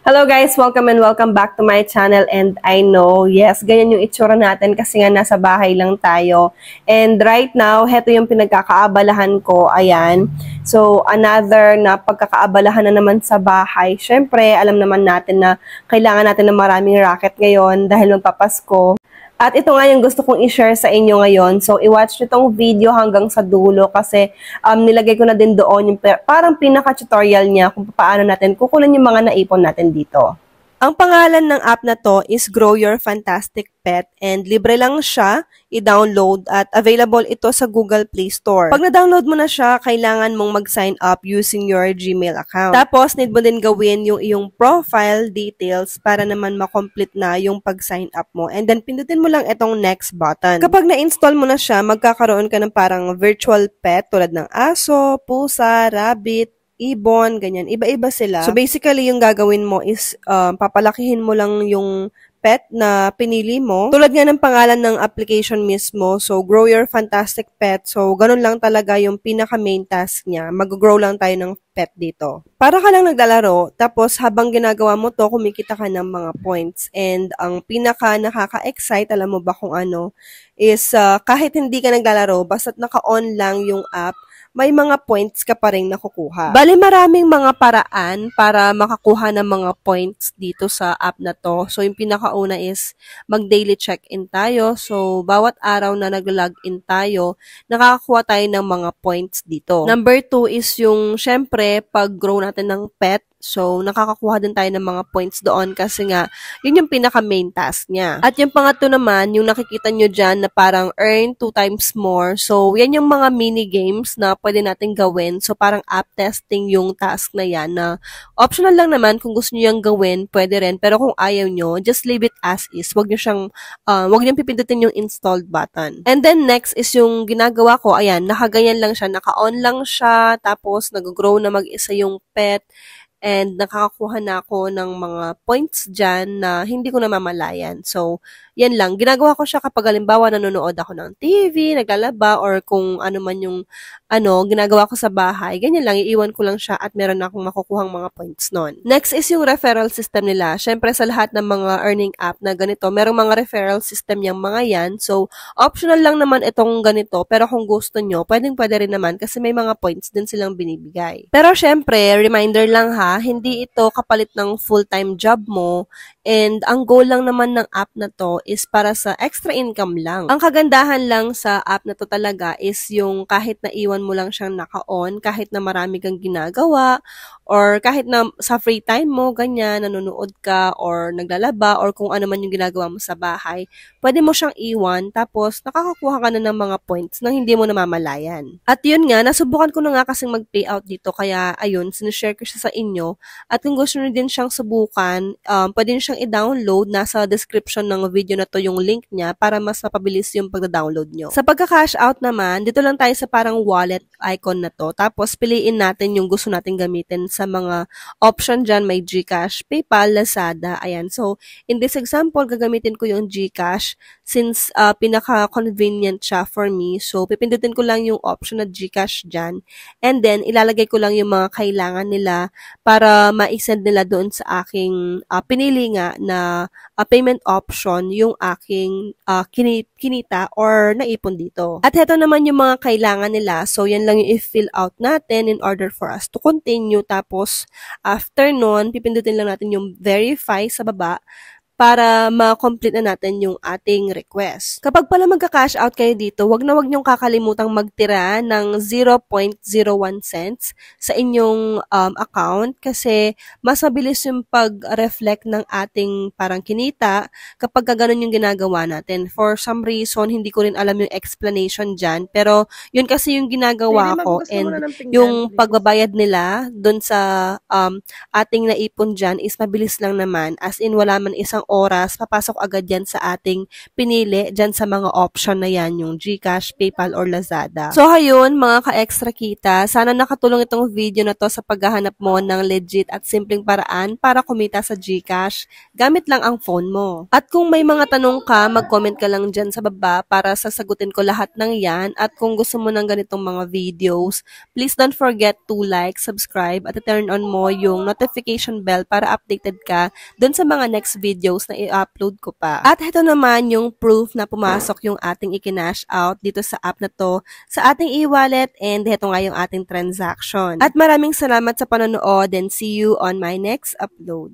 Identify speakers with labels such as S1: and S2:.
S1: Hello guys! Welcome and welcome back to my channel, and I know, yes, ganyan yung itsura natin kasi nga nasa bahay lang tayo. And right now, heto yung pinagkakaabalahan ko, ayan. So, another na pagkakaabalahan na naman sa bahay. Syempre, alam naman natin na kailangan natin ng maraming racket ngayon dahil magpapasko. At ito nga yung gusto kong i-share sa inyo ngayon. So, i-watch nyo tong video hanggang sa dulo kasi nilagay ko na din doon yung parang pinaka-tutorial niya kung paano natin kukunin yung mga naipon natin dito. Ang pangalan ng app na to is Grow Your Fantastic Pet and libre lang siya i-download at available ito sa Google Play Store. Pag na-download mo na siya, kailangan mong mag-sign up using your Gmail account. Tapos, need mo din gawin yung iyong profile details para naman makomplete na yung pag-sign up mo. And then, pindutin mo lang itong next button. Kapag na-install mo na siya, magkakaroon ka ng parang virtual pet tulad ng aso, pusa, rabbit, ibon, ganyan. Iba-iba sila. So, basically, yung gagawin mo is papalakihin mo lang yung pet na pinili mo. Tulad nga ng pangalan ng application mismo. So, Grow Your Fantastic Pet. So, ganun lang talaga yung pinaka-main task niya. Mag-grow lang tayo ng pet dito. Para ka lang naglalaro, tapos habang ginagawa mo to, kumikita ka ng mga points. And ang pinaka-nakaka-excite, alam mo ba kung ano, is kahit hindi ka naglalaro, basta't naka-on lang yung app, may mga points ka pa rin nakukuha. Bali, maraming mga paraan para makakuha ng mga points dito sa app na to. So, yung pinakauna is mag-daily check-in tayo. So, bawat araw na nag-log-in tayo, nakakakuha tayo ng mga points dito. Number 2 is yung, syempre, pag-grow natin ng pet. So, nakakakuha din tayo ng mga points doon kasi nga, yun yung pinaka-main task niya. At yung pangatlo naman, yung nakikita nyo dyan na parang earn 2 times more. So, yan yung mga mini-games na pwede natin gawin. So, parang app testing yung task na yan na optional lang naman kung gusto nyo yung gawin, pwede rin. Pero kung ayaw nyo, just leave it as is. Huwag nyo pipindutin yung installed button. And then, next is yung ginagawa ko, ayan, nakaganyan lang siya, naka-on lang siya, tapos nag-grow na mag-isa yung pet. And nakakakuha na ako ng mga points dyan na hindi ko namamalayan. So, yan lang. Ginagawa ko siya kapag halimbawa nanonood ako ng TV, naglalaba, or kung ano man yung ginagawa ko sa bahay. Ganyan lang, iiwan ko lang siya at meron na akong makukuhang mga points nun. Next is yung referral system nila. Syempre, sa lahat ng mga earning app na ganito, merong mga referral system yung mga yan. So, optional lang naman itong ganito. Pero kung gusto nyo, pwede rin naman kasi may mga points din silang binibigay. Pero syempre, reminder lang ha, hindi ito kapalit ng full-time job mo, and ang goal lang naman ng app na to is para sa extra income lang. Ang kagandahan lang sa app na to talaga is yung kahit na iwan mo lang siyang naka-on, kahit na marami kang ginagawa, or kahit na sa free time mo, ganyan, nanonood ka, or naglalaba, or kung ano man yung ginagawa mo sa bahay, pwede mo siyang iwan, tapos nakakakuha ka na ng mga points na hindi mo namamalayan. At yun nga, nasubukan ko na nga kasing mag-payout dito, kaya ayun, sinishare ko siya sa inyo. At kung gusto nyo din siyang subukan, pwede nyo siyang i-download. Nasa description ng video na to yung link niya para mas mapabilis yung pagda-download nyo. Sa pagka-cash out naman, dito lang tayo sa parang wallet icon na to. Tapos, piliin natin yung gusto natin gamitin sa mga option dyan. May GCash, PayPal, Lazada. Ayan. So, in this example, gagamitin ko yung GCash since pinaka-convenient siya for me. So, pipindutin ko lang yung option na GCash dyan. And then, ilalagay ko lang yung mga kailangan nila para ma-send nila doon sa aking pinili nga na payment option yung aking kinita or naipon dito. At heto naman yung mga kailangan nila. So, yan lang yung i-fill out natin in order for us to continue. Tapos, after nun, pipindutin lang natin yung verify sa baba para ma-complete na natin yung ating request. Kapag pala magka-cash out kayo dito, wag niyong kakalimutang magtira ng 0.01 cents sa inyong account kasi mas mabilis yung pag-reflect ng ating parang kinita kapag ganun yung ginagawa natin. For some reason, hindi ko rin alam yung explanation dyan, pero yun kasi yung ginagawa ko, and yung pagbabayad nila dun sa ating naipon dyan is mabilis lang naman, as in wala man isang oras, papasok agad yan sa ating pinili dyan sa mga option na yan, yung GCash, PayPal, or Lazada. So, ayun, mga ka-extra kita, sana nakatulong itong video na to sa paghahanap mo ng legit at simpleng paraan para kumita sa GCash. Gamit lang ang phone mo. At kung may mga tanong ka, mag-comment ka lang dyan sa baba para sasagutin ko lahat ng yan. At kung gusto mo ng ganitong mga videos, please don't forget to like, subscribe, at turn on mo yung notification bell para updated ka dun sa mga next videos na i-upload ko pa. At ito naman yung proof na pumasok yung ating i-cash out dito sa app na to sa ating e-wallet, and ito nga yung ating transaction. At maraming salamat sa panonood and see you on my next upload.